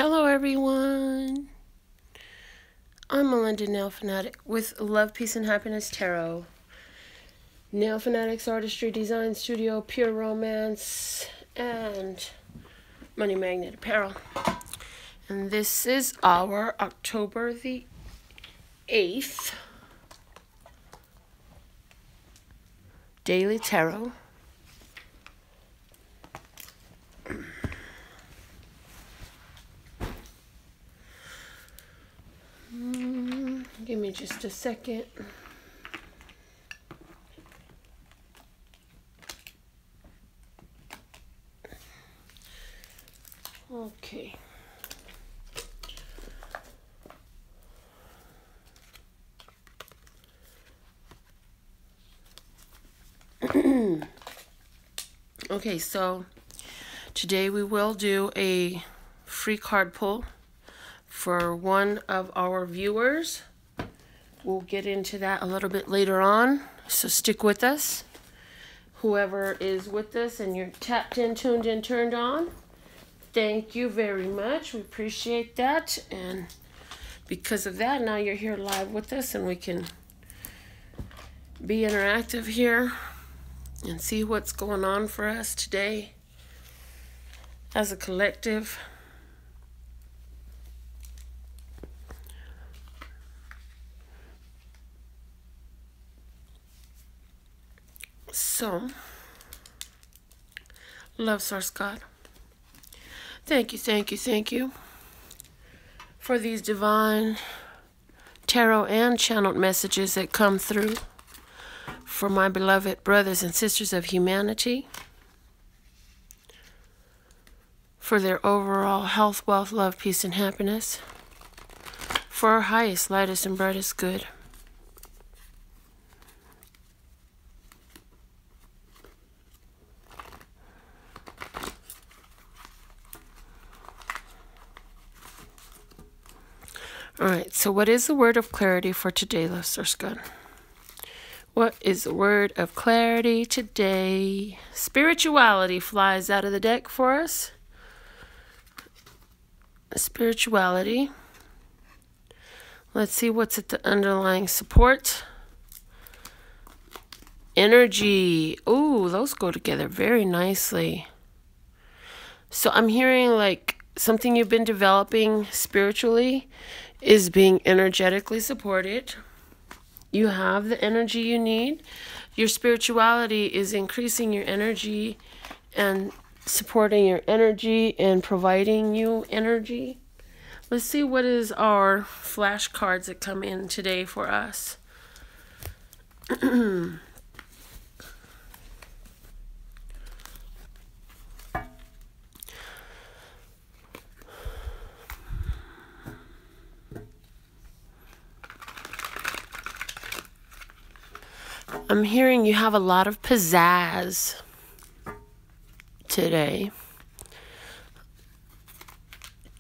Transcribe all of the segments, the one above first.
Hello everyone, I'm Melinda NailFanatic with Love, Peace, and Happiness Tarot. NailFanatic's Artistry Design Studio, Pure Romance, and Money Magnet Apparel. And this is our October the 8th Daily Tarot. Give me just a second. Okay. Okay, so today we will do a free card pull for one of our viewers. We'll get into that a little bit later on, so stick with us. Whoever is with us and you're tapped in, tuned in, turned on, thank you very much. We appreciate that. And because of that, now you're here live with us and we can be interactive here and see what's going on for us today as a collective. So, love source God, thank you for these divine tarot and channeled messages that come through for my beloved brothers and sisters of humanity, for their overall health, wealth, love, peace, and happiness, for our highest, lightest, and brightest good. Alright, so what is the word of clarity for today, love source God? What is the word of clarity today? Spirituality flies out of the deck for us. Spirituality. Let's see what's at the underlying support. Energy. Ooh, those go together very nicely. So I'm hearing like something you've been developing spiritually is being energetically supported. You have the energy you need. Your spirituality is increasing your energy and supporting your energy and providing you energy. Let's see what is our flashcards that come in today for us. I'm hearing you have a lot of pizzazz today.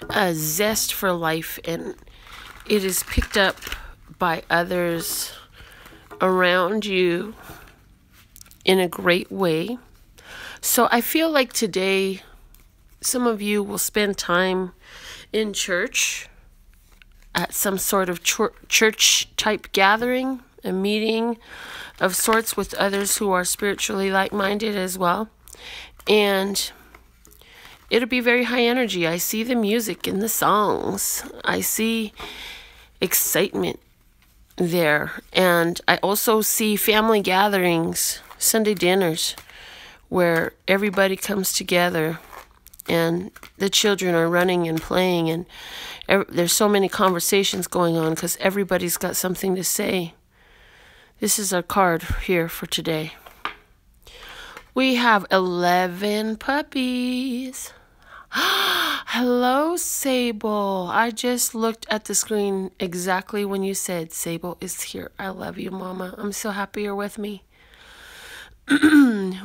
A zest for life, and it is picked up by others around you in a great way. So I feel like today some of you will spend time in church at some sort of church type gathering, a meeting of sorts with others who are spiritually like-minded as well. And it'll be very high energy. I see the music in the songs. I see excitement there. And I also see family gatherings, Sunday dinners, where everybody comes together and the children are running and playing. And there's so many conversations going on because everybody's got something to say. This is our card here for today. We have 11 puppies. Hello, Sable. I just looked at the screen exactly when you said Sable is here. I love you, Mama. I'm so happy you're with me.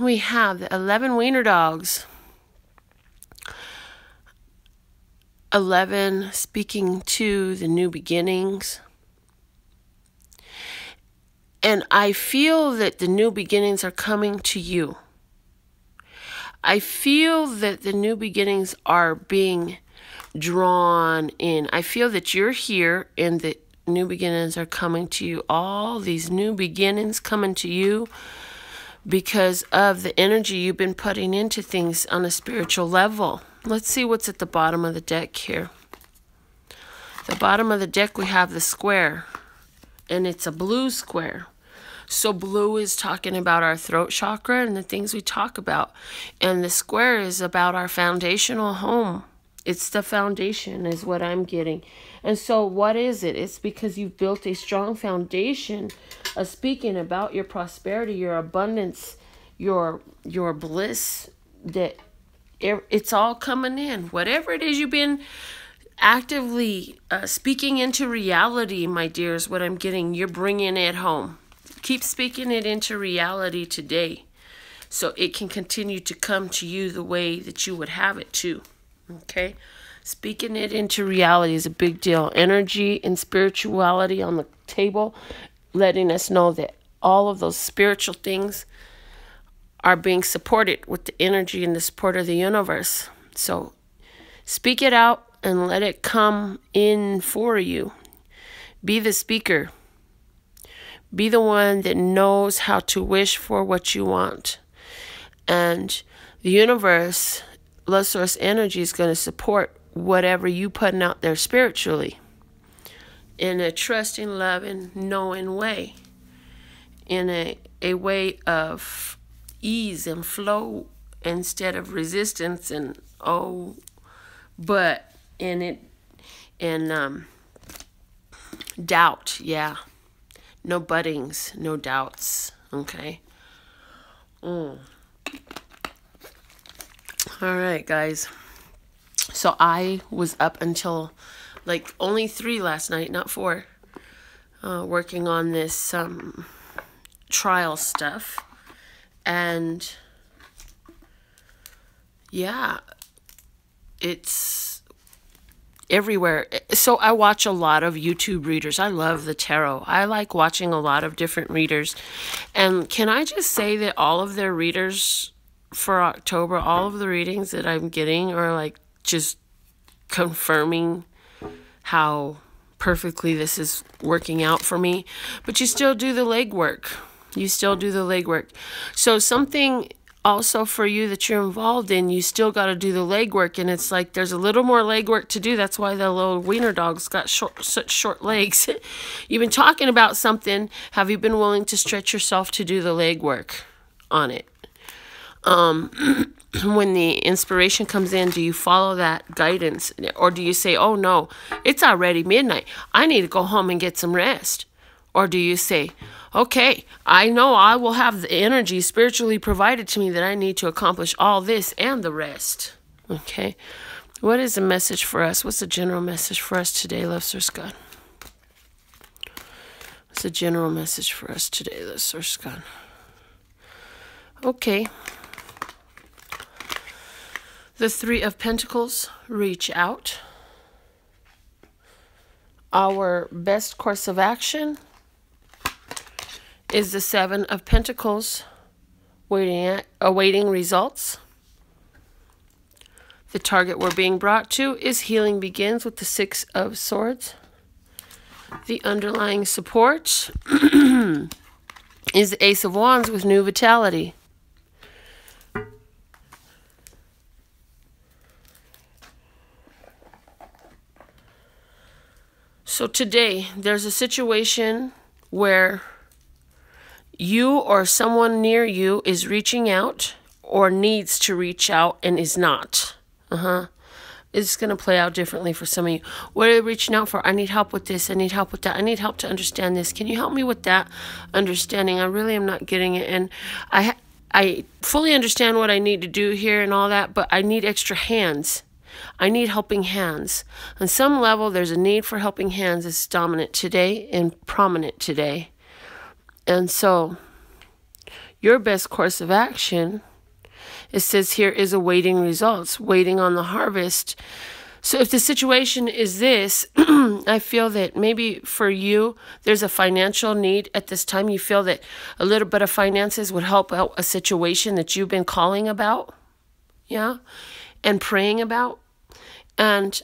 We have the 11 wiener dogs. 11 speaking to the new beginnings. And I feel that the new beginnings are coming to you. I feel that the new beginnings are being drawn in. I feel that you're here and the new beginnings are coming to you. All these new beginnings coming to you because of the energy you've been putting into things on a spiritual level. Let's see what's at the bottom of the deck here. The bottom of the deck, we have the square, and it's a blue square. So blue is talking about our throat chakra and the things we talk about. And the square is about our foundational home. It's the foundation is what I'm getting. And so what is it? It's because you've built a strong foundation of speaking about your prosperity, your abundance, your bliss, that it's all coming in. Whatever it is you've been actively speaking into reality, my dears, what I'm getting, you're bringing it home. Keep speaking it into reality today so it can continue to come to you the way that you would have it to. Okay? Speaking it into reality is a big deal. Energy and spirituality on the table, letting us know that all of those spiritual things are being supported with the energy and the support of the universe. So speak it out and let it come in for you. Be the speaker. Be the one that knows how to wish for what you want. And the universe, love source energy, is going to support whatever you putting out there spiritually in a trusting, loving, knowing way. In a way of ease and flow instead of resistance and but in it and doubt. Yeah. No buttings, no doubts. Okay. All right, guys. So I was up until like only 3 last night, not 4, working on this trial stuff. And yeah, it's everywhere. So I watch a lot of YouTube readers. I love the tarot. I like watching a lot of different readers. And can I just say that all of their readers for October, all of the readings that I'm getting are like just confirming how perfectly this is working out for me. But you still do the legwork. You still do the legwork. So something also for you that you're involved in, you still got to do the legwork, and it's like there's a little more legwork to do. That's why the little wiener dog's got such short legs. You've been talking about something. Have you been willing to stretch yourself to do the legwork on it? When the inspiration comes in, do you follow that guidance, or do you say, oh no, it's already midnight, I need to go home and get some rest? Or do you say, okay, I know I will have the energy spiritually provided to me that I need to accomplish all this and the rest? Okay. What is the message for us? What's the general message for us today, Love Source God? What's the general message for us today, Love Source God? Okay. The 3 of Pentacles, reach out. Our best course of action is the 7 of Pentacles, awaiting results. The target we're being brought to is healing begins with the 6 of Swords. The underlying support is the Ace of Wands with new vitality. So today, there's a situation where you or someone near you is reaching out or needs to reach out and is not. It's going to play out differently for some of you. What are you reaching out for? I need help with this. I need help with that. I need help to understand this. Can you help me with that understanding? I really am not getting it. And I fully understand what I need to do here and all that, but I need extra hands. I need helping hands. On some level, there's a need for helping hands that's dominant today and prominent today. And so, your best course of action, it says here, is awaiting results, waiting on the harvest. So if the situation is this, I feel that maybe for you, there's a financial need at this time. You feel that a little bit of finances would help out a situation that you've been calling about, yeah, and praying about. And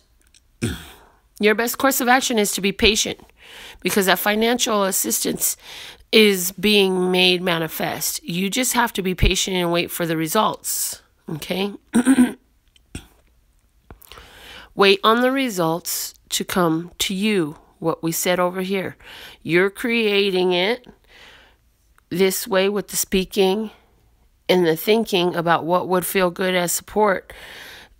Your best course of action is to be patient, because that financial assistance is being made manifest. You just have to be patient and wait for the results. Okay? Wait on the results to come to you. What we said over here. You're creating it this way with the speaking and the thinking about what would feel good as support.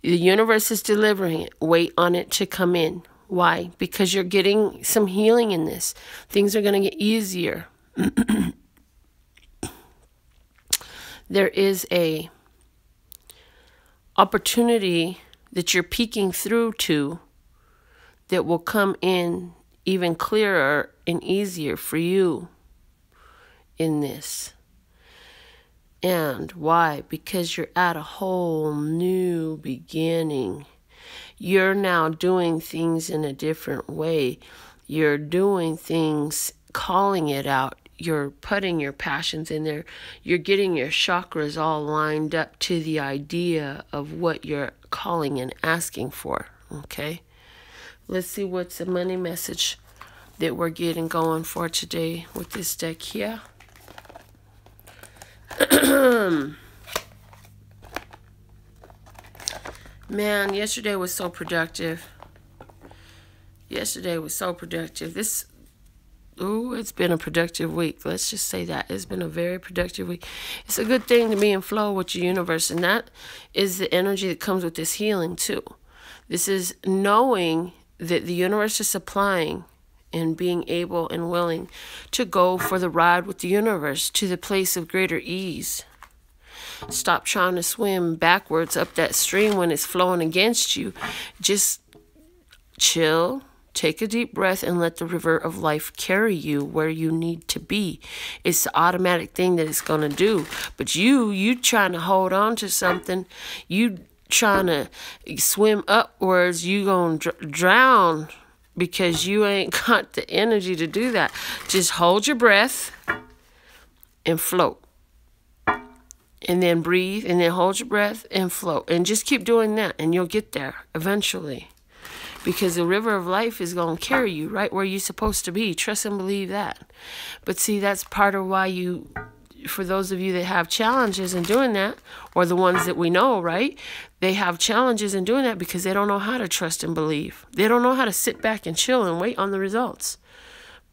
The universe is delivering it. Wait on it to come in. Why? Because you're getting some healing in this. Things are going to get easier. There is a opportunity that you're peeking through to that will come in even clearer and easier for you in this. And why? Because you're at a whole new beginning. You're now doing things in a different way. You're doing things, calling it out. You're putting your passions in there. You're getting your chakras all lined up to the idea of what you're calling and asking for. Okay? Let's see what's the money message that we're getting going for today with this deck here. Man, yesterday was so productive. It's been a productive week. Let's just say that. It's been a very productive week. It's a good thing to be in flow with the universe, and that is the energy that comes with this healing too. This is knowing that the universe is supplying and being able and willing to go for the ride with the universe to the place of greater ease. Stop trying to swim backwards up that stream when it's flowing against you. Just chill, take a deep breath, and let the river of life carry you where you need to be. It's the automatic thing that it's going to do. But you trying to hold on to something, you trying to swim upwards, you going to drown because you ain't got the energy to do that. Just hold your breath and float. And then breathe, and then hold your breath and float. And just keep doing that, and you'll get there eventually. Because the river of life is going to carry you right where you're supposed to be. Trust and believe that. But see, that's part of why for those of you that have challenges in doing that, or the ones that we know, right? They have challenges in doing that because they don't know how to trust and believe. They don't know how to sit back and chill and wait on the results.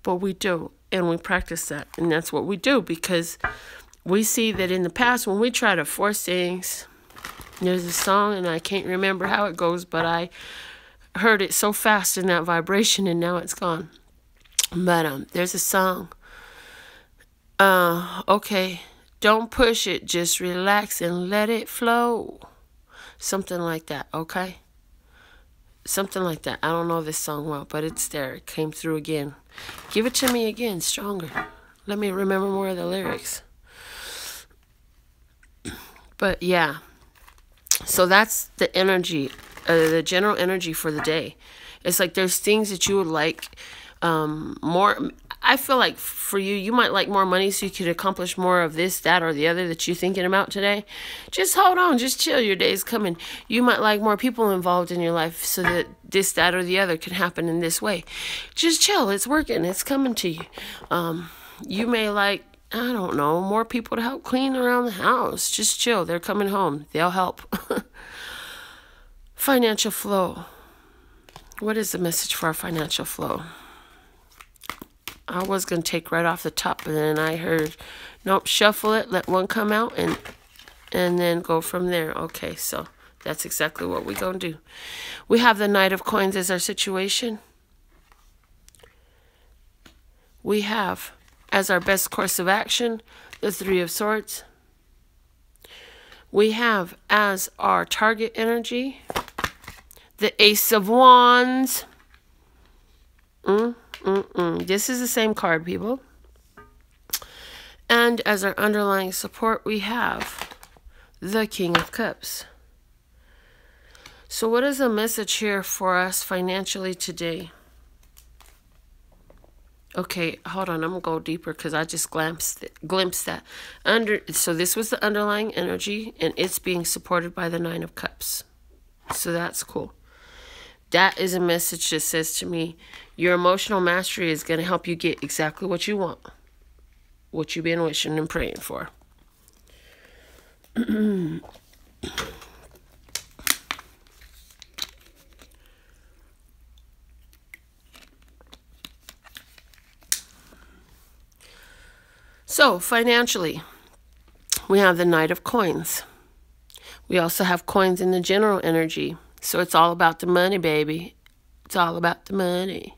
But we do, and we practice that. And that's what we do, because we see that in the past when we try to force things, there's a song, and I can't remember how it goes, but I heard it so fast in that vibration, and now it's gone. But there's a song. Okay, don't push it, just relax and let it flow. Something like that, okay? Something like that. I don't know this song well, but it's there. It came through again. Give it to me again, stronger. Let me remember more of the lyrics. But yeah, so that's the energy, the general energy for the day. It's like there's things that you would like more. I feel like for you, you might like more money so you could accomplish more of this, that, or the other that you're thinking about today. Just hold on. Just chill. Your day's coming. You might like more people involved in your life so that this, that, or the other can happen in this way. Just chill. It's working. It's coming to you. You may like, I don't know, more people to help clean around the house. Just chill. They're coming home. They'll help. Financial flow. What is the message for our financial flow? I was going to take right off the top, but then I heard, nope, shuffle it, let one come out, and then go from there. Okay, so that's exactly what we're going to do. We have the Knight of Coins as our situation. We have, as our best course of action, the Three of Swords. We have, as our target energy, the Ace of Wands. This is the same card, people. And as our underlying support, we have the King of Cups. So what is the message here for us financially today? Okay, hold on. I'm going to go deeper because I just glimpsed that. So this was the underlying energy, and it's being supported by the Nine of Cups. So that's cool. that is a message that says to me, your emotional mastery is going to help you get exactly what you want, what you've been wishing and praying for. So, financially, we have the Knight of Coins. We also have coins in the general energy. So it's all about the money, baby. It's all about the money.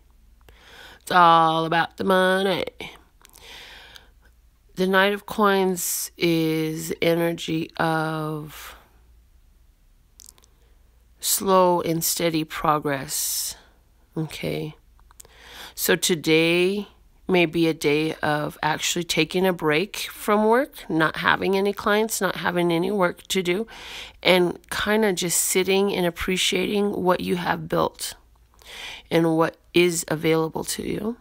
It's all about the money. The Knight of Coins is energy of slow and steady progress. Okay. So today may be a day of actually taking a break from work, not having any clients, not having any work to do, and kind of just sitting and appreciating what you have built and what is available to you.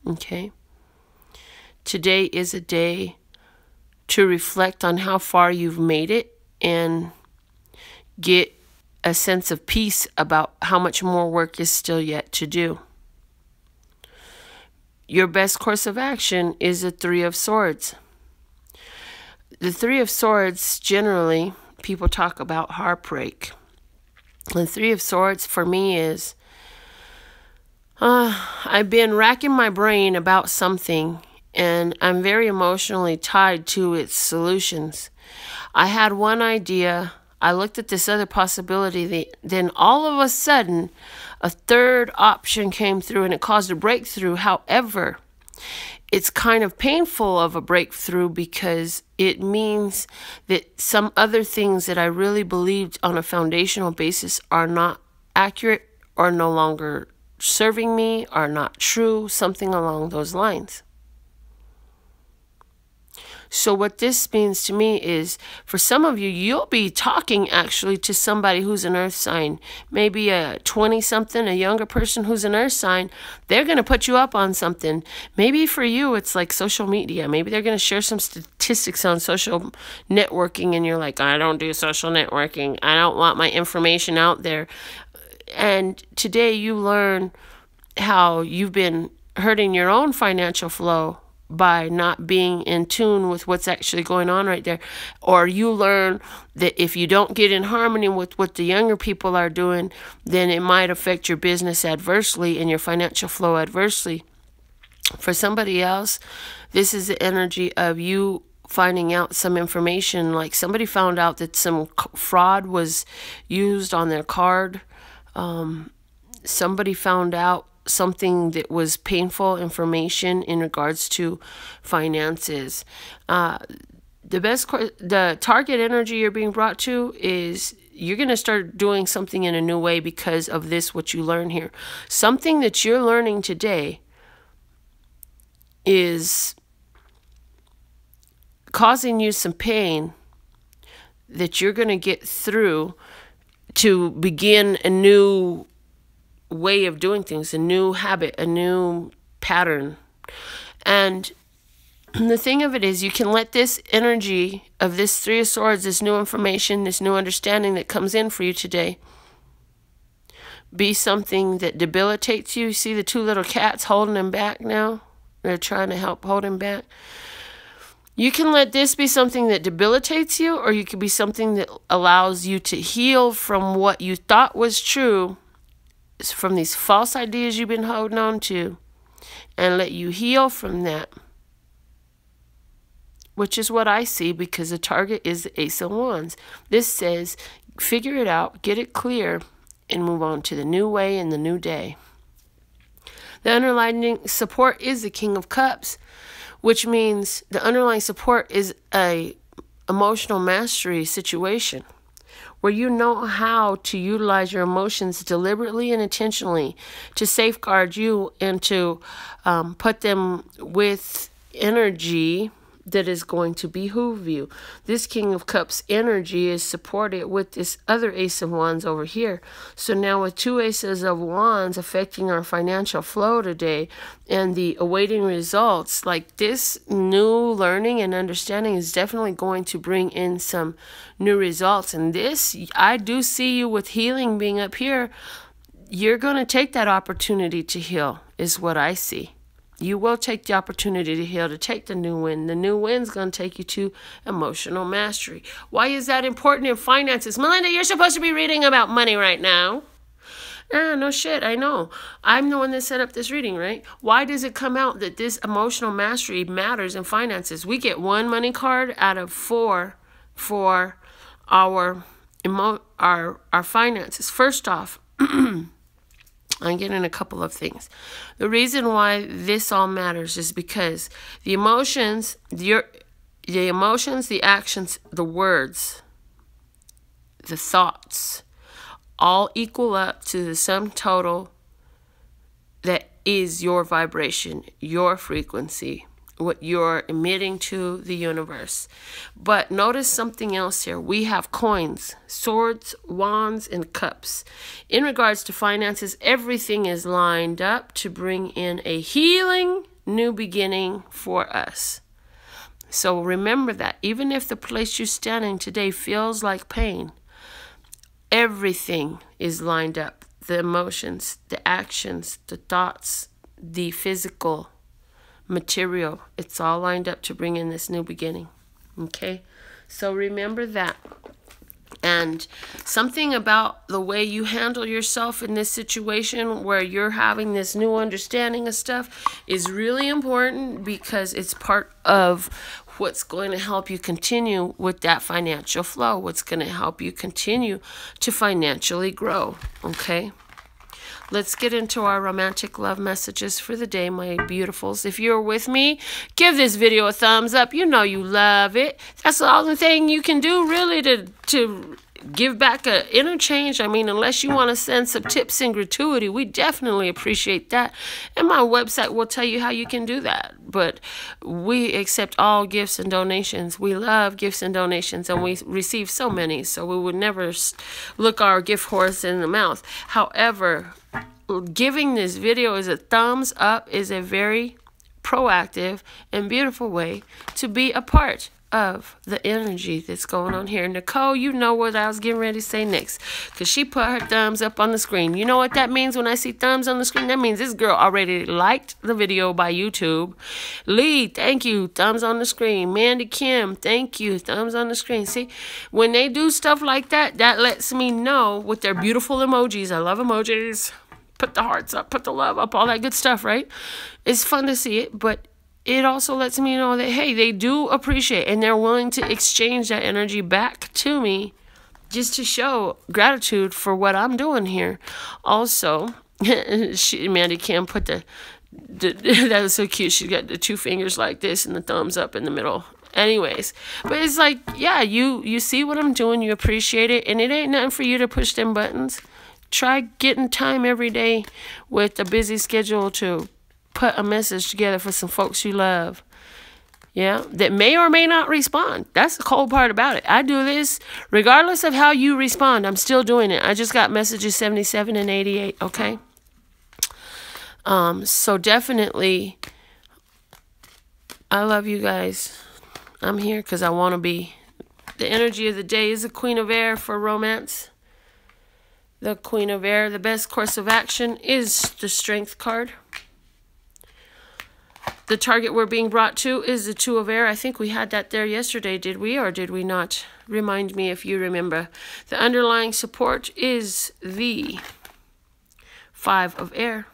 Okay. Today is a day to reflect on how far you've made it and get a sense of peace about how much more work is still yet to do. Your best course of action is the Three of Swords. The Three of Swords, generally, people talk about heartbreak. The Three of Swords for me is, I've been racking my brain about something, and I'm very emotionally tied to its solutions. I had one idea, I looked at this other possibility, then all of a sudden, a third option came through and it caused a breakthrough. However, it's kind of painful of a breakthrough because it means that some other things that I really believed on a foundational basis are not accurate or no longer serving me, are not true, something along those lines. So what this means to me is, for some of you, you'll be talking actually to somebody who's an earth sign, maybe a 20-something, a younger person who's an earth sign. They're going to put you up on something. Maybe for you, it's like social media. Maybe they're going to share some statistics on social networking, and you're like, I don't do social networking. I don't want my information out there. And today you learn how you've been hurting your own financial flow by not being in tune with what's actually going on right there. Or you learn that if you don't get in harmony with what the younger people are doing, then it might affect your business adversely and your financial flow adversely. For somebody else, this is the energy of you finding out some information, like somebody found out that some fraud was used on their card. Somebody found out something that was painful information in regards to finances. The target energy you're being brought to is you're going to start doing something in a new way because of this, what you learn here. Something that you're learning today is causing you some pain that you're going to get through to begin a new way of doing things, a new habit, a new pattern. And the thing of it is, you can let this energy of this Three of Swords, this new information, this new understanding that comes in for you today, be something that debilitates you. See the two little cats holding him back now? They're trying to help hold him back. You can let this be something that debilitates you, or you can be something that allows you to heal from what you thought was true, from these false ideas you've been holding on to, and let you heal from that, which is what I see, because the target is the Ace of Wands. This says, figure it out, get it clear, and move on to the new way and the new day. The underlying support is the King of Cups, which means the underlying support is a emotional mastery situation, where you know how to utilize your emotions deliberately and intentionally to safeguard you and to put them with energy that is going to behoove you. This King of Cups energy is supported with this other Ace of Wands over here. So now with two Aces of Wands affecting our financial flow today and the awaiting results, like this new learning and understanding is definitely going to bring in some new results. And this, I do see you with healing being up here. You're going to take that opportunity to heal is what I see. You will take the opportunity to heal, to take the new win. The new win's going to take you to emotional mastery. Why is that important in finances? Melinda, you're supposed to be reading about money right now. No shit, I know. I'm the one that set up this reading, right? Why does it come out that this emotional mastery matters in finances? We get one money card out of 4 for our finances. First off, I'm getting a couple of things. The reason why this all matters is because the emotions, the actions, the words, the thoughts, all equal up to the sum total that is your vibration, your frequency, what you're emitting to the universe. But notice something else here. We have coins, swords, wands, and cups. In regards to finances, everything is lined up to bring in a healing new beginning for us. So remember that even if the place you're standing today feels like pain, everything is lined up. The emotions, the actions, the thoughts, the physical material, it's all lined up to bring in this new beginning. Okay, so remember that. And something about the way you handle yourself in this situation where you're having this new understanding of stuff is really important, because it's part of what's going to help you continue with that financial flow, what's going to help you continue to financially grow. Okay, let's get into our romantic love messages for the day, my beautifuls. If you're with me, give this video a thumbs up. You know you love it. That's the only thing you can do really to give back a interchange. I mean, unless you want to send some tips and gratuity, we definitely appreciate that. And my website will tell you how you can do that. But we accept all gifts and donations. We love gifts and donations, and we receive so many. So we would never look our gift horse in the mouth. However, giving this video as a thumbs up is a very proactive and beautiful way to be a part of the energy that's going on here. Nicole, you know what I was getting ready to say next, because she put her thumbs up on the screen. You know what that means when I see thumbs on the screen? That means this girl already liked the video by YouTube. Lee, thank you, thumbs on the screen. Mandy Kim, thank you, thumbs on the screen. See, when they do stuff like that, that lets me know with their beautiful emojis. I love emojis. Put the hearts up, put the love up, all that good stuff, right? It's fun to see it, but it also lets me know that, hey, they do appreciate and they're willing to exchange that energy back to me just to show gratitude for what I'm doing here. Also, Mandy Kim put that was so cute. She got the 2 fingers like this and the thumbs up in the middle. Anyways, but it's like, yeah, you see what I'm doing, you appreciate it, and it ain't nothing for you to push them buttons. Try getting time every day with a busy schedule to put a message together for some folks you love. Yeah, that may or may not respond. That's the cold part about it. I do this regardless of how you respond. I'm still doing it. I just got messages 77 and 88, okay? So definitely, I love you guys. I'm here because I want to be. The energy of the day is the Queen of Air for romance. The Queen of Air, the best course of action is the Strength card. The target we're being brought to is the 2 of Air. I think we had that there yesterday, did we, or did we not? Remind me if you remember. The underlying support is the 5 of Air.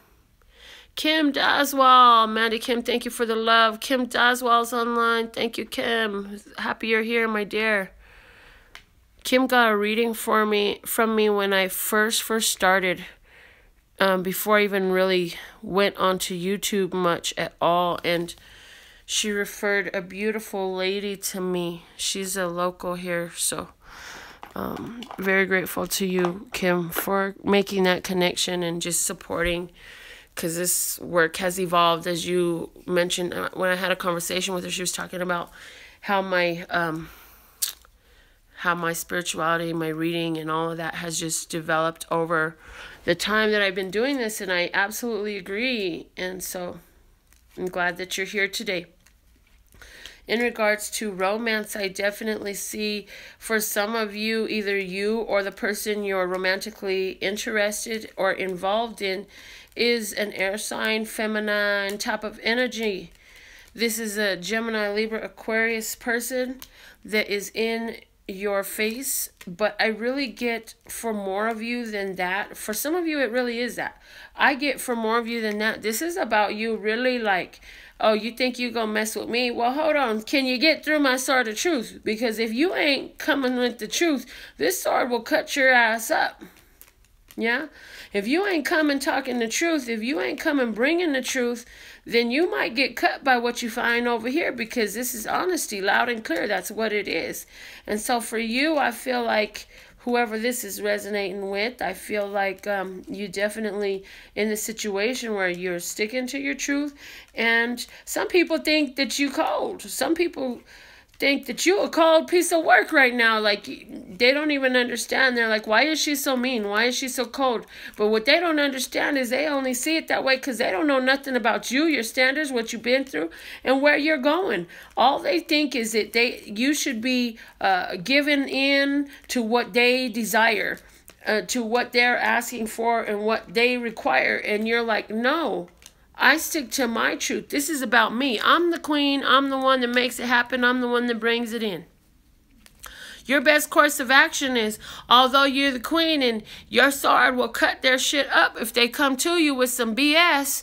Kim Daswell, Mandy Kim, thank you for the love. Kim Daswell's online. Thank you, Kim. Happy you're here, my dear. Kim got a reading from me when I first started. Before I even really went onto YouTube much at all, and she referred a beautiful lady to me. She's a local here, so very grateful to you, Kim, for making that connection and just supporting because this work has evolved, as you mentioned when I had a conversation with her. She was talking about how my spirituality, my reading, and all of that has just developed over the time that I've been doing this, and I absolutely agree. And so I'm glad that you're here today. In regards to romance, I definitely see for some of you, either you or the person you're romantically interested or involved in is an air sign, feminine type of energy. This is a Gemini, Libra, Aquarius person that is in your face, but I really get for more of you than that. For some of you, it really is that. I get for more of you than that. This is about you really like, oh, you think you gonna mess with me? Well, hold on. Can you get through my sword of truth? Because if you ain't coming with the truth, this sword will cut your ass up. Yeah? If you ain't coming talking the truth, if you ain't coming bringing the truth, then you might get cut by what you find over here, because this is honesty, loud and clear. That's what it is. And so for you, I feel like whoever this is resonating with, I feel like you definitely in the situation where you're sticking to your truth. And some people think that you cold. Some people think that you a cold piece of work right now. Like, they don't even understand. They're like, why is she so mean? Why is she so cold? But what they don't understand is they only see it that way because they don't know nothing about you, your standards, what you've been through, and where you're going. All they think is that you should be given in to what they desire, to what they're asking for and what they require. And you're like, no, I stick to my truth. This is about me. I'm the queen. I'm the one that makes it happen. I'm the one that brings it in. Your best course of action is, although you're the queen and your sword will cut their shit up if they come to you with some BS,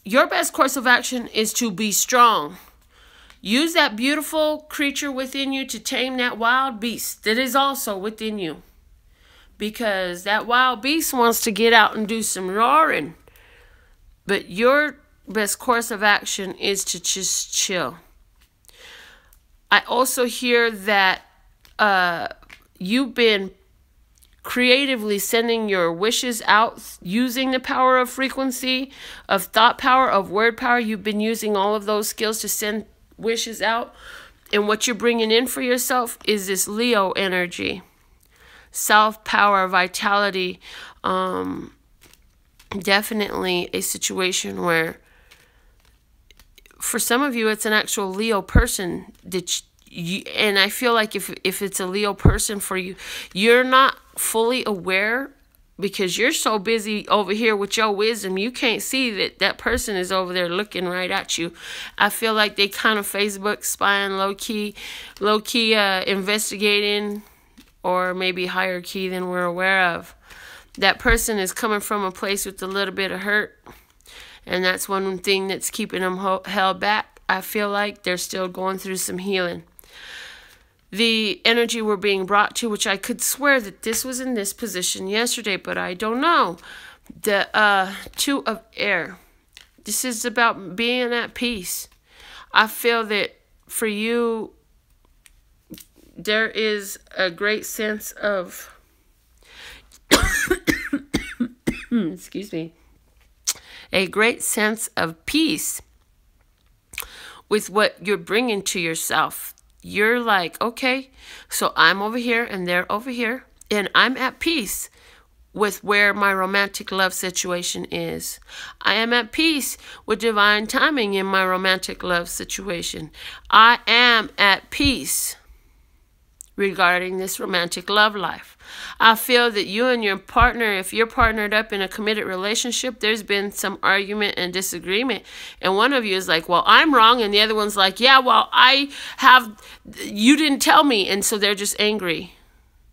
your best course of action is to be strong. Use that beautiful creature within you to tame that wild beast that is also within you. Because that wild beast wants to get out and do some roaring. But your best course of action is to just chill. I also hear that you've been creatively sending your wishes out, using the power of frequency, of thought power, of word power. You've been using all of those skills to send wishes out. And what you're bringing in for yourself is this Leo energy. Self-power, vitality, definitely a situation where for some of you it's an actual Leo person that and I feel like if it's a Leo person for you, you're not fully aware because you're so busy over here with your wisdom, you can't see that that person is over there looking right at you. I feel like they kind of Facebook spying, low-key investigating, or maybe higher key than we're aware of. That person is coming from a place with a little bit of hurt, and that's one thing that's keeping them held back. I feel like they're still going through some healing. The energy we're being brought to, which I could swear that this was in this position yesterday, but I don't know. The Two of Air. This is about being at peace. I feel that for you, there is a great sense of excuse me, a great sense of peace with what you're bringing to yourself. You're like, okay, so I'm over here and they're over here, and I'm at peace with where my romantic love situation is. I am at peace with divine timing in my romantic love situation. I am at peace regarding this romantic love life. I feel that you and your partner, if you're partnered up in a committed relationship, there's been some argument and disagreement. And one of you is like, well, I'm wrong. And the other one's like, yeah, well, you didn't tell me. And so they're just angry.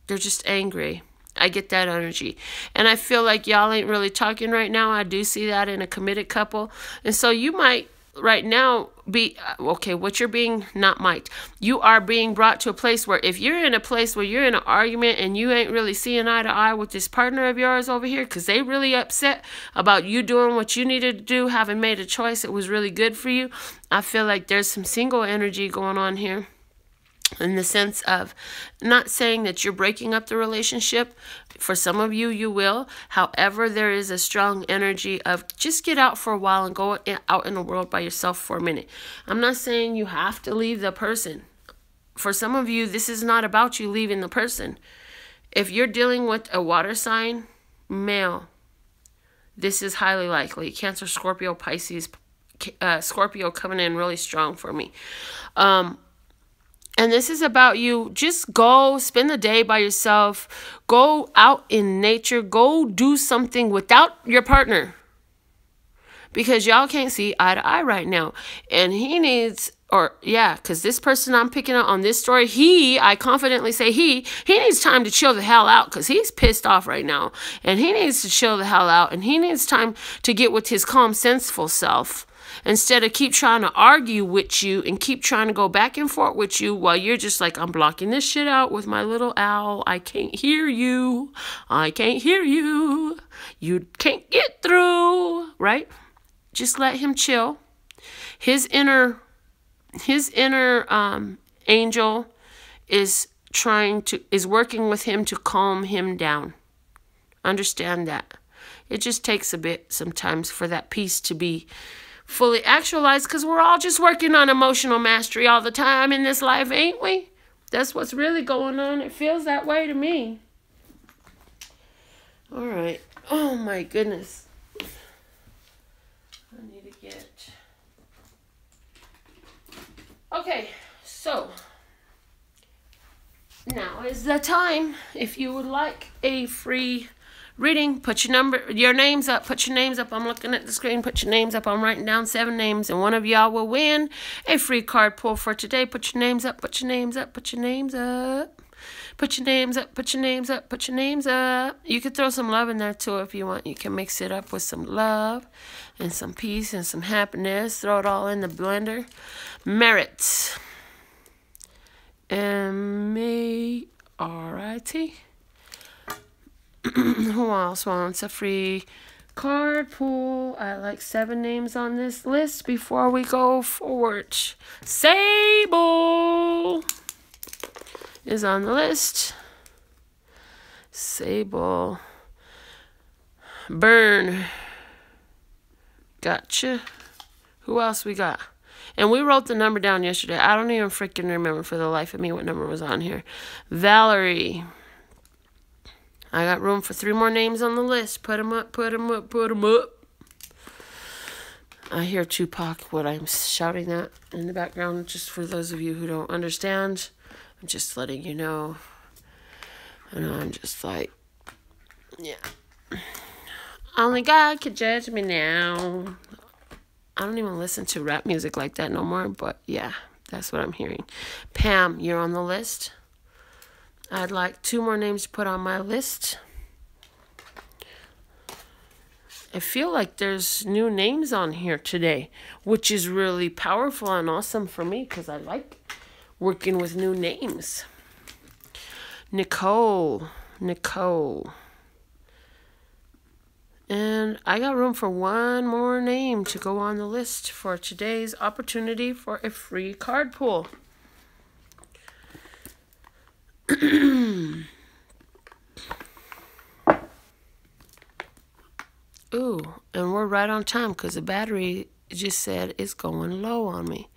They're just angry. I get that energy. And I feel like y'all ain't really talking right now. I do see that in a committed couple. And so you might right now be, okay, what you're being, not might. You are being brought to a place where if you're in a place where you're in an argument and you ain't really seeing eye to eye with this partner of yours over here because they really upset about you doing what you needed to do, having made a choice that was really good for you, I feel like there's some single energy going on here. in the sense of not saying that you're breaking up the relationship. For some of you, you will. However, there is a strong energy of just get out for a while and go out in the world by yourself for a minute. I'm not saying you have to leave the person. For some of you, this is not about you leaving the person. If you're dealing with a water sign, male, this is highly likely. Cancer, Scorpio, Pisces, Scorpio coming in really strong for me. And this is about you. Just go spend the day by yourself. Go out in nature. Go do something without your partner. Because y'all can't see eye to eye right now. And he needs, because this person I'm picking up on this story, I confidently say he needs time to chill the hell out because he's pissed off right now. And he needs to chill the hell out. And he needs time to get with his calm, senseful self. Instead of keep trying to argue with you and keep trying to go back and forth with you while you're just like, I'm blocking this shit out with my little owl. I can't hear you. I can't hear you. You can't get through, right? Just let him chill. His inner angel is working with him to calm him down. Understand that. It just takes a bit sometimes for that peace to be fully actualized, because we're all just working on emotional mastery all the time in this life, ain't we? That's what's really going on. It feels that way to me. All right. Oh my goodness. I need to get... Okay, so now is the time. If you would like a free reading, put your names up. Put your names up. I'm looking at the screen. Put your names up. I'm writing down 7 names, and one of y'all will win a free card pull for today. Put your names up. Put your names up. Put your names up. Put your names up. Put your names up. Put your names up. You could throw some love in there too if you want. You can mix it up with some love and some peace and some happiness. Throw it all in the blender. Merit. M-A-R-I-T. Who else wants a free card pull? I like 7 names on this list before we go forward. Sable is on the list. Sable. Burn. Gotcha. Who else we got? And we wrote the number down yesterday. I don't even freaking remember for the life of me what number was on here. Valerie. I got room for 3 more names on the list. Put them up, put them up, put them up. I hear Tupac, what I'm shouting that in the background, just for those of you who don't understand. I'm just letting you know. And I'm just like, yeah. Only God could judge me now. I don't even listen to rap music like that no more, but yeah, that's what I'm hearing. Pam, you're on the list. I'd like 2 more names to put on my list. I feel like there's new names on here today, which is really powerful and awesome for me because I like working with new names. Nicole. And I got room for 1 more name to go on the list for today's opportunity for a free card pull. Ooh, and we're right on time because the battery just said it's going low on me.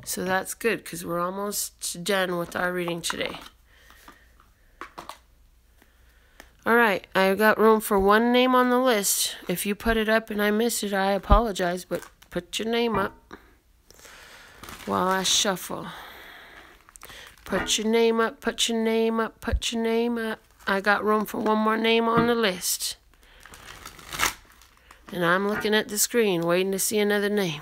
So that's good because we're almost done with our reading today. All right, I've got room for 1 name on the list. If you put it up and I missed it, I apologize, but put your name up while I shuffle. Put your name up, put your name up, put your name up. I got room for 1 more name on the list. And I'm looking at the screen, waiting to see another name.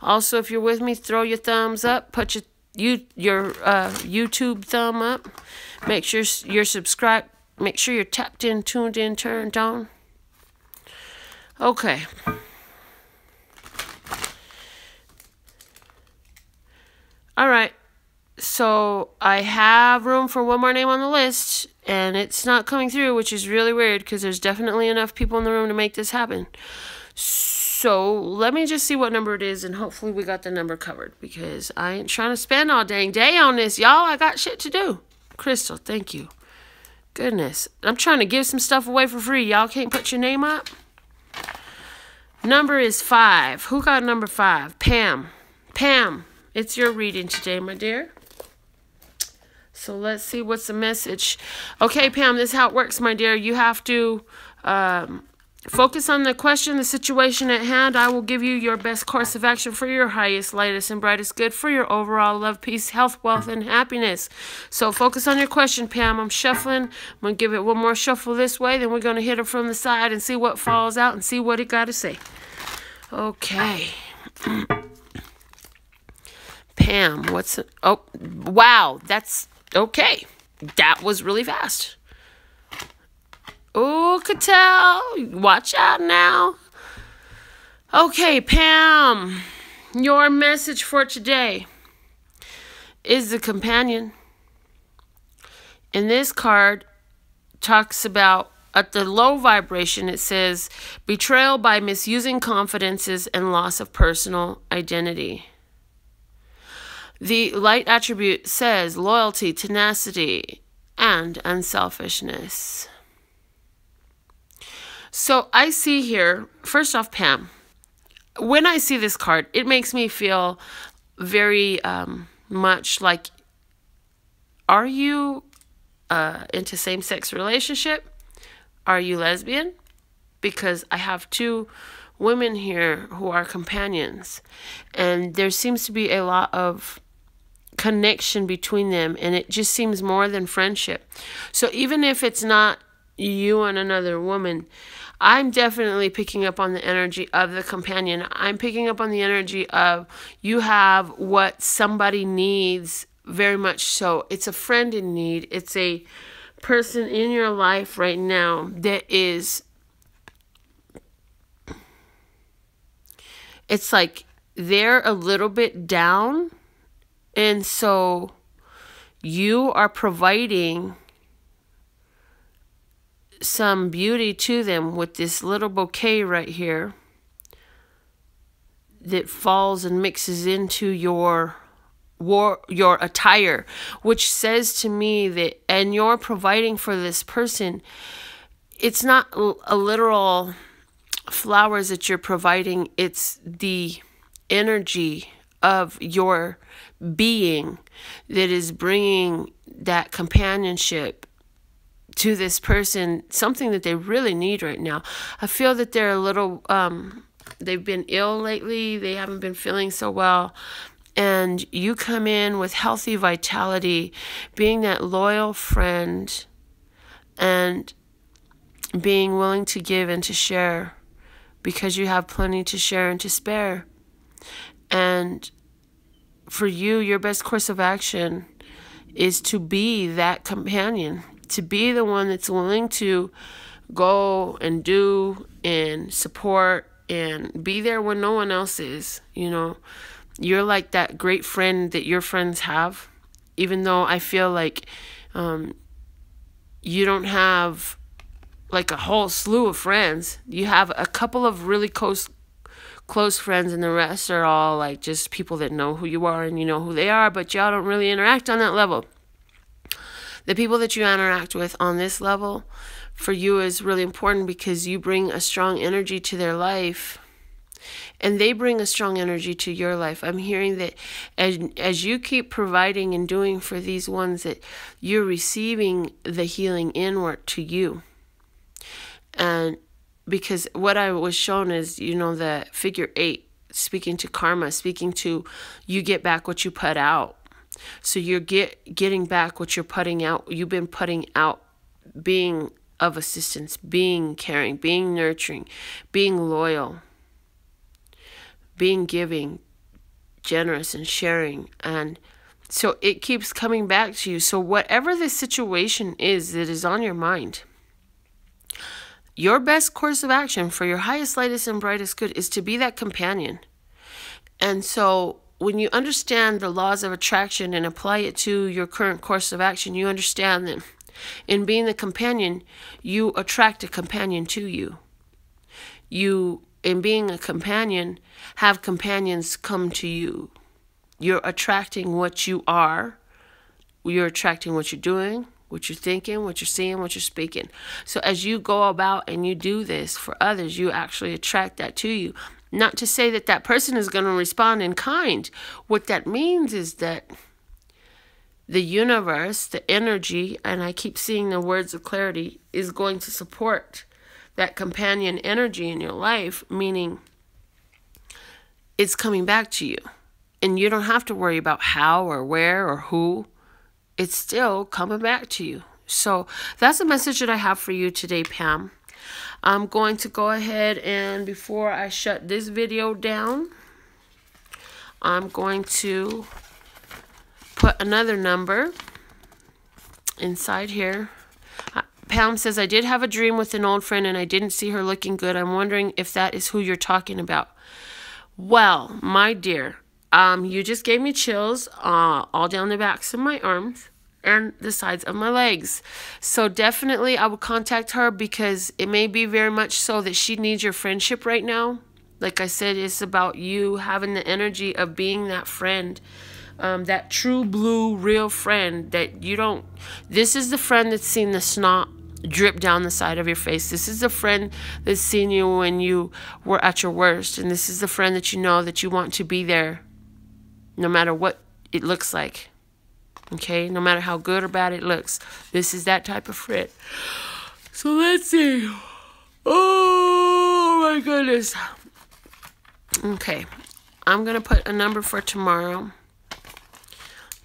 Also, if you're with me, throw your thumbs up. Put your YouTube thumb up. Make sure you're subscribed. Make sure you're tapped in, tuned in, turned on. Okay. All right. So I have room for 1 more name on the list, and it's not coming through, which is really weird because there's definitely enough people in the room to make this happen. So let me just see what number it is, and hopefully we got the number covered, because I ain't trying to spend all dang day on this, y'all. I got shit to do. Crystal, thank you. Goodness. I'm trying to give some stuff away for free. Y'all can't put your name up? Number is 5. Who got number 5? Pam. Pam, it's your reading today, my dear. So let's see what's the message. Okay, Pam, this is how it works, my dear. You have to focus on the question, the situation at hand. I will give you your best course of action for your highest, lightest, and brightest good for your overall love, peace, health, wealth, and happiness. So focus on your question, Pam. I'm shuffling. I'm going to give it one more shuffle this way. Then we're going to hit it from the side and see what falls out and see what it got to say. Okay. Pam, what's it? Oh, wow. That's okay. That was really fast. Oh, could tell. Watch out now. Okay, Pam. Your message for today is the companion. And this card talks about, at the low vibration, it says, betrayal by misusing confidences and loss of personal identity. The light attribute says loyalty, tenacity, and unselfishness. So I see here, first off, Pam, when I see this card, it makes me feel very much like, are you into same-sex relationship? Are you lesbian? Because I have 2 women here who are companions, and there seems to be a lot of connection between them, and it just seems more than friendship. So even if it's not you and another woman, I'm definitely picking up on the energy of the companion. I'm picking up on the energy of you have what somebody needs very much so. It's a friend in need. It's a person in your life right now that is, it's like they're a little bit down, and so you are providing some beauty to them with this little bouquet right here that falls and mixes into your attire, which says to me that, and you're providing for this person, it's not a literal flowers that you're providing, it's the energy of your being that is bringing that companionship to this person, something that they really need right now. I feel that they're a little, they've been ill lately, they haven't been feeling so well, and you come in with healthy vitality, being that loyal friend, and being willing to give and to share, because you have plenty to share and to spare. And for you, your best course of action is to be that companion, to be the one that's willing to go and do and support and be there when no one else is. You know, you're like that great friend that your friends have, even though I feel like you don't have like a whole slew of friends. You have a couple of really close friends, and the rest are all like just people that know who you are and you know who they are, but y'all don't really interact on that level. The people that you interact with on this level for you is really important, because you bring a strong energy to their life and they bring a strong energy to your life. I'm hearing that as you keep providing and doing for these ones, that you're receiving the healing inward to you. And because what I was shown is, you know, the figure 8, speaking to karma, speaking to you get back what you put out. So you're getting back what you're putting out. You've been putting out, being of assistance, being caring, being nurturing, being loyal, being giving, generous and sharing. And so it keeps coming back to you. So whatever the situation is that is on your mind, your best course of action for your highest, lightest, and brightest good is to be that companion. And so when you understand the laws of attraction and apply it to your current course of action, you understand that in being the companion, you attract a companion to you. You in being a companion, have companions come to you. You're attracting what you are. You're attracting what you're doing, what you're thinking, what you're seeing, what you're speaking. So as you go about and you do this for others, you actually attract that to you. Not to say that that person is going to respond in kind. What that means is that the universe, the energy, and I keep seeing the words of clarity, is going to support that companion energy in your life, meaning it's coming back to you. And you don't have to worry about how or where or who. It's still coming back to you. So that's the message that I have for you today, Pam. I'm going to go ahead and before I shut this video down, I'm going to put another number inside here. Pam says, I did have a dream with an old friend and I didn't see her looking good. I'm wondering if that is who you're talking about. Well, my dear, you just gave me chills all down the backs of my arms and the sides of my legs. So definitely I would contact her because it may be very much so that she needs your friendship right now. Like I said, it's about you having the energy of being that friend. That true blue real friend that you don't, this is the friend that's seen the snot drip down the side of your face. This is the friend that's seen you when you were at your worst, and this is the friend that you know that you want to be there no matter what it looks like. Okay, no matter how good or bad it looks, this is that type of friend. So let's see. Oh my goodness. Okay, I'm gonna put a number for tomorrow.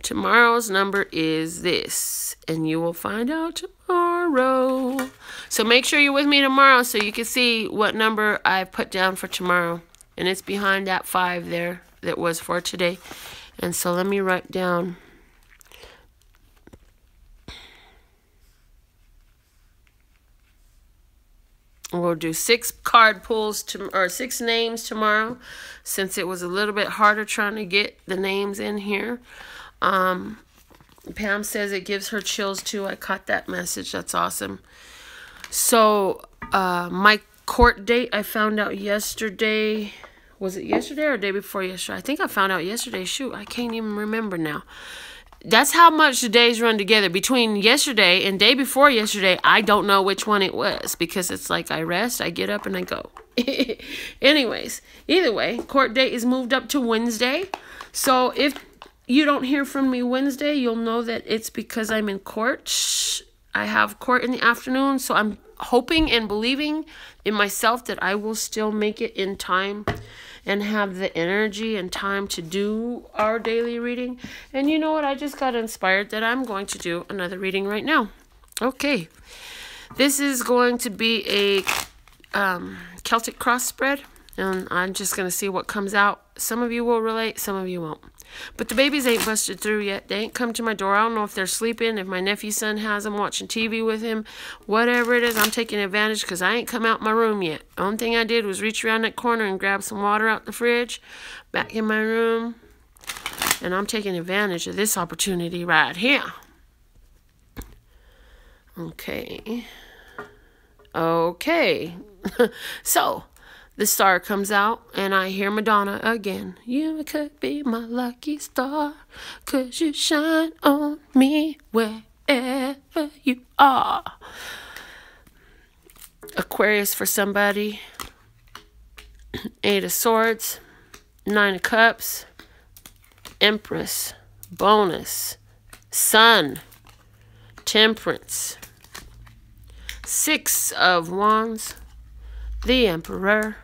Tomorrow's number is this, and you will find out tomorrow. So make sure you're with me tomorrow so you can see what number I put down for tomorrow. And it's behind that 5 there that was for today. And so let me write down. We'll do 6 card pulls or 6 names tomorrow, since it was a little bit harder trying to get the names in here. Pam says it gives her chills too. I caught that message. That's awesome. So my court date I found out yesterday. Was it yesterday or day before yesterday? I think I found out yesterday. Shoot, I can't even remember now. That's how much the days run together. Between yesterday and day before yesterday, I don't know which one it was, because it's like I rest, I get up, and I go. Anyways, either way, court date is moved up to Wednesday. So if you don't hear from me Wednesday, you'll know that it's because I'm in court. I have court in the afternoon, so I'm hoping and believing in myself that I will still make it in time and have the energy and time to do our daily reading. And you know what? I just got inspired that I'm going to do another reading right now. Okay. This is going to be a Celtic cross spread, and I'm just going to see what comes out. Some of you will relate, some of you won't. But the babies ain't busted through yet. They ain't come to my door. I don't know if they're sleeping, if my nephew's son has them watching TV with him. Whatever it is, I'm taking advantage because I ain't come out my room yet. The only thing I did was reach around that corner and grab some water out the fridge, back in my room. And I'm taking advantage of this opportunity right here. Okay. Okay. So the star comes out, and I hear Madonna again. You could be my lucky star, 'cause you shine on me wherever you are. Aquarius for somebody. 8 of Swords, 9 of Cups, Empress, bonus, Sun, Temperance, 6 of Wands, the Emperor,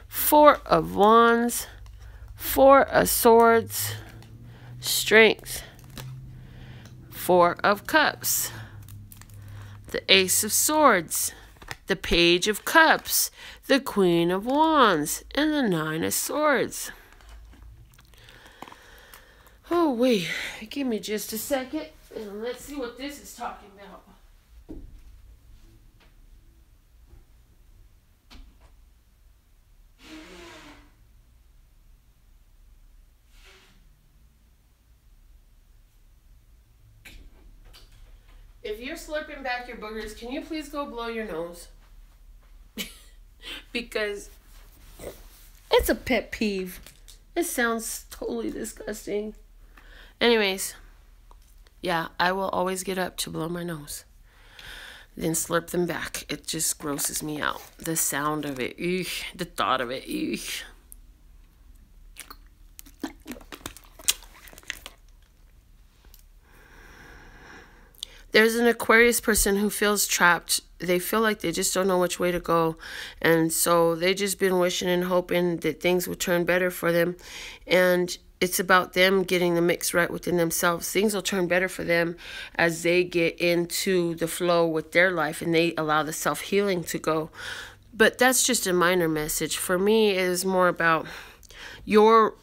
4 of Wands, 4 of Swords, Strength, 4 of Cups, the Ace of Swords, the Page of Cups, the Queen of Wands, and the 9 of Swords. Oh, wait. Give me just a second, and let's see what this is talking about. If you're slurping back your boogers, can you please go blow your nose? because it's a pet peeve. It sounds totally disgusting. Anyways, yeah, I will always get up to blow my nose, then slurp them back. It just grosses me out. The sound of it, the thought of it. There's an Aquarius person who feels trapped. They feel like they just don't know which way to go. And so they just been wishing and hoping that things will turn better for them. And it's about them getting the mix right within themselves. Things will turn better for them as they get into the flow with their life and they allow the self-healing to go. But that's just a minor message. For me, it is more about your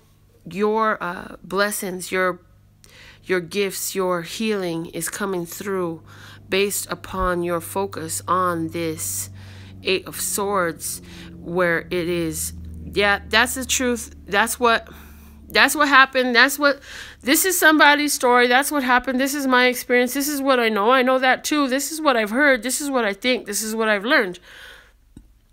blessings, your gifts, your healing is coming through based upon your focus on this Eight of Swords, where it is, yeah, that's the truth. That's what happened. This is somebody's story. That's what happened. This is my experience. This is what I know. I know that too. This is what I've heard. This is what I think. This is what I've learned.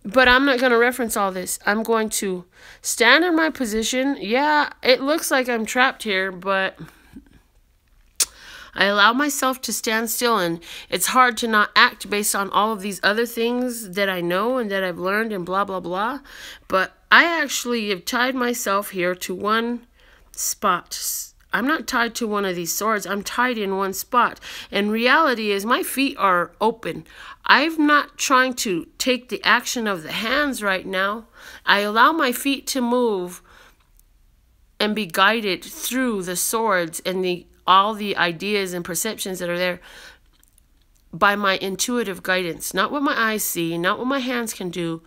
But I'm not going to reference all this. I'm going to stand in my position. Yeah, it looks like I'm trapped here, but I allow myself to stand still, and it's hard to not act based on all of these other things that I know and that I've learned and blah, blah, blah. But I actually have tied myself here to one spot. I'm not tied to one of these swords. I'm tied in one spot. And reality is my feet are open. I'm not trying to take the action of the hands right now. I allow my feet to move and be guided through the swords and all the ideas and perceptions that are there by my intuitive guidance. Not what my eyes see, not what my hands can do.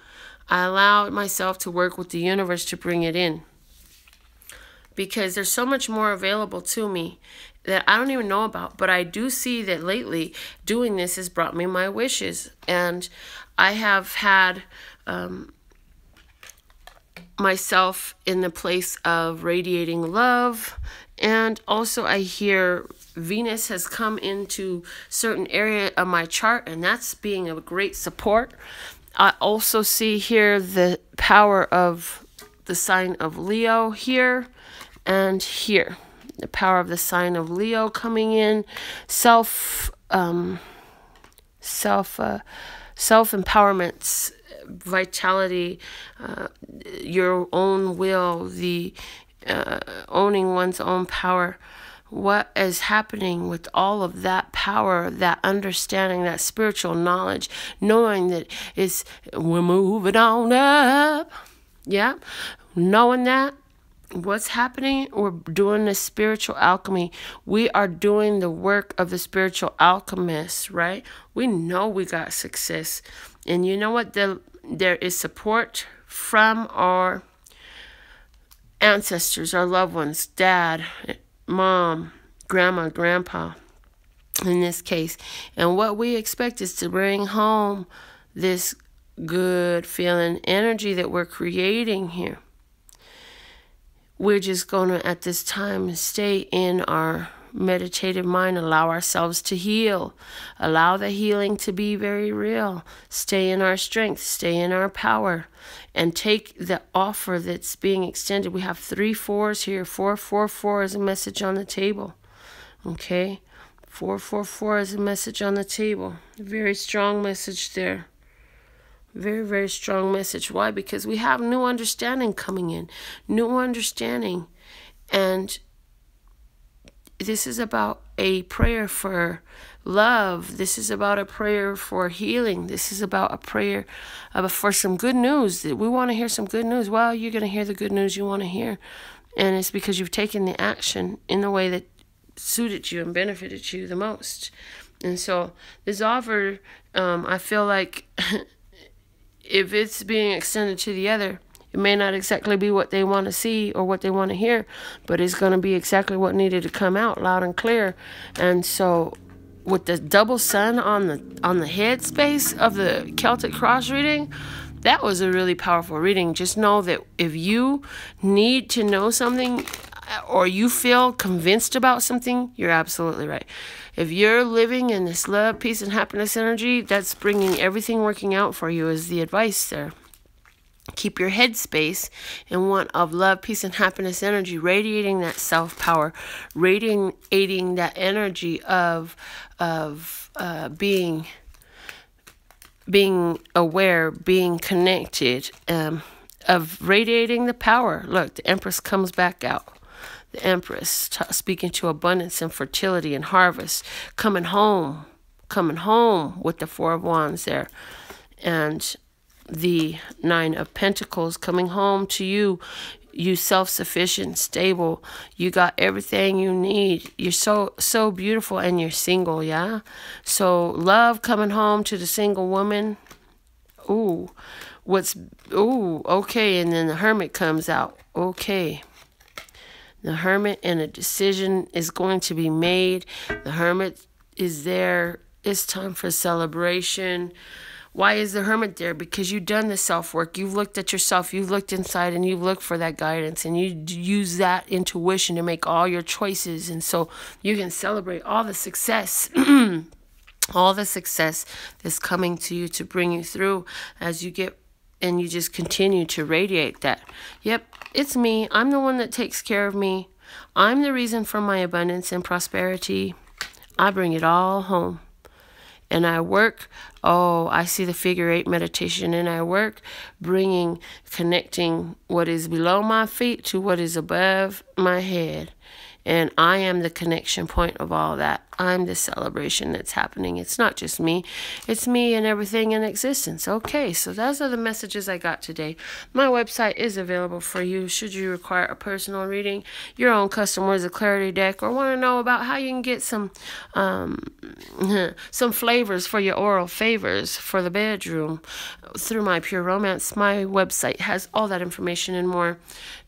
I allow myself to work with the universe to bring it in. Because there's so much more available to me that I don't even know about. But I do see that lately doing this has brought me my wishes. And I have had myself in the place of radiating love. And also I hear Venus has come into certain area of my chart, and that's being a great support. I also see here the power of the sign of Leo here and here. The power of the sign of Leo coming in. Self-empowerment, vitality, your own will, the owning one's own power. What is happening with all of that power, that understanding, that spiritual knowledge, knowing that we're moving on up. Yeah, knowing that. What's happening? We're doing the spiritual alchemy. We are doing the work of the spiritual alchemist, right? We know we got success. And you know what? There is support from our ancestors, our loved ones, dad, mom, grandma, grandpa, in this case. And what we expect is to bring home this good feeling energy that we're creating here. We're just going to, at this time, stay in our meditative mind, allow ourselves to heal, allow the healing to be very real, stay in our strength, stay in our power, and take the offer that's being extended. We have 3 4s here. 444 is a message on the table. Okay? 444 is a message on the table. Very strong message there. Very, very strong message. Why? Because we have new understanding coming in. New understanding. And this is about a prayer for love. This is about a prayer for healing. This is about a prayer for some good news. We want to hear some good news. Well, you're going to hear the good news you want to hear. And it's because you've taken the action in the way that suited you and benefited you the most. And so this offer, I feel like if it's being extended to the other, it may not exactly be what they want to see or what they want to hear, but it's going to be exactly what needed to come out loud and clear. And so with the double sun on the head space of the Celtic cross reading, that was a really powerful reading. Just know that if you need to know something or you feel convinced about something, you're absolutely right. If you're living in this love, peace, and happiness energy, that's bringing everything working out for you is the advice there. Keep your headspace in one of love, peace, and happiness energy, radiating that self-power, radiating that energy of being aware, being connected, of radiating the power. Look, the Empress comes back out. The Empress speaking to abundance and fertility and harvest, coming home with the Four of Wands there, and the Nine of Pentacles coming home to you. You self-sufficient, stable. You got everything you need. You're so beautiful, and you're single, yeah? So love coming home to the single woman. Ooh, okay, and then the Hermit comes out. Okay. The Hermit, and a decision is going to be made. The Hermit is there. It's time for celebration. Why is the Hermit there? Because you've done the self-work. You've looked at yourself. You've looked inside, and you've looked for that guidance. And you use that intuition to make all your choices. And so you can celebrate all the success. All the success that's coming to you to bring you through as you get, and you just continue to radiate that. Yep, it's me. I'm the one that takes care of me. I'm the reason for my abundance and prosperity. I bring it all home. And I work, I see the figure 8 meditation, and I work connecting what is below my feet to what is above my head. And I am the connection point of all that. I'm the celebration that's happening. It's not just me. It's me and everything in existence. Okay, so those are the messages I got today. My website is available for you should you require a personal reading, your own custom words of clarity deck, or want to know about how you can get some flavors for your oral favors for the bedroom through my Pure Romance. My website has all that information and more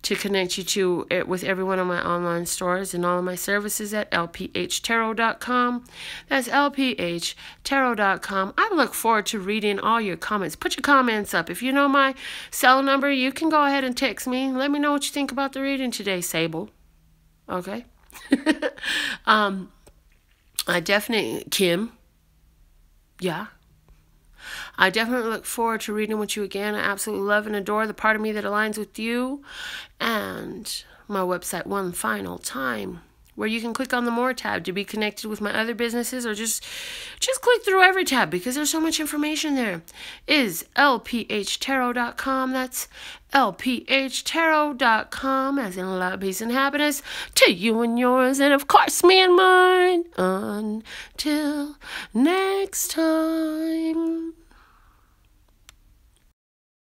to connect you to it with every one of my online stores and all of my services at lphtarot.com. That's lphtarot.com. I look forward to reading all your comments. Put your comments up. If you know my cell number, you can go ahead and text me. Let me know what you think about the reading today, Sable. Okay? I definitely, Kim. Yeah. I definitely look forward to reading with you again. I absolutely love and adore the part of me that aligns with you. And my website one final time, where you can click on the More tab to be connected with my other businesses, or just click through every tab because there's so much information there, is lphtarot.com. That's lphtarot.com, as in love, peace, and happiness to you and yours, and of course me and mine. Until next time.